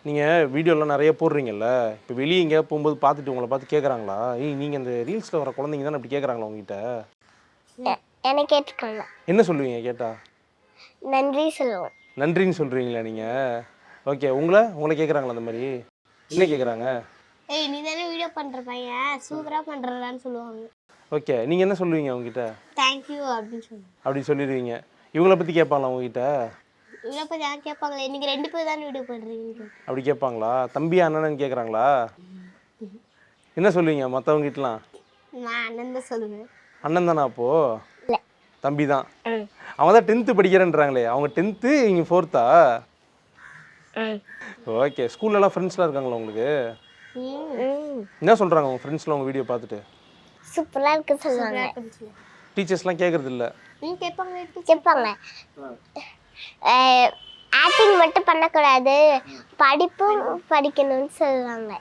நீங்கள் வீடியோலாம் நிறைய போடுறீங்கல்ல, இப்போ வெளியே எங்கேயா போகும்போது பார்த்துட்டு உங்களை பார்த்து கேட்குறாங்களா? ஏய் நீங்கள் அந்த ரீல்ஸில் வர குழந்தைங்க தானே அப்படி கேட்குறாங்களா உங்ககிட்ட? என்ன கேட்டிருக்காங்க. என்ன சொல்லுவீங்க கேட்டா? நன்றி சொல்லுவோம். நன்றின்னு சொல்கிறீங்களா நீங்கள்? ஓகே. உங்களை கேட்குறாங்களா அந்த மாதிரி? என்ன கேட்குறாங்க? ஏய் நீ தானே வீடியோ பண்ணுற பையன், சூப்பராக பண்ணுறதான்னு சொல்லுவாங்க. ஓகே. நீங்கள் என்ன சொல்லுவீங்க அவங்ககிட்ட? தேங்க்யூ அப்படின்னு சொல்லுவாங்க. அப்படி சொல்லிடுவீங்க. இவங்கள பற்றி கேட்பாங்களா உங்ககிட்ட? இவ்வளோ பேர் யார் கேட்பாங்களே, நீங்கள் 2 பேர் தானே வீடியோ பண்ணுறீங்க. அப்படி கேட்பாங்களா? தம்பி அண்ணன்னு கேட்குறாங்களா? என்ன சொல்லுவீங்க மற்றவங்ககிட்டலாம்? நான் அண்ணன் தான் சொல்லுவேன். அண்ணன் தானா அப்போது? இல்லை, தம்பி தான். அவங்க தான் 10th படிக்கிறேன்றாங்களே, அவங்க 10th இங்கே 4th? ஓகே. ஸ்கூல்லலாம் ஃப்ரெண்ட்ஸ்லாம் இருக்காங்களா உங்களுக்கு? என்ன சொல்கிறாங்க உங்கள் ஃப்ரெண்ட்ஸ்லாம் உங்கள் வீடியோ பார்த்துட்டு? சூப்பராக இருக்கு சொல்லுவாங்க. டீச்சர்ஸ்லாம் கேட்குறது இல்லை? கேட்பாங்க. ஆக்டிங் மட்டும் பண்ணக்கூடாது, படிப்பும் படிக்கணும்னு சொல்லுவாங்க.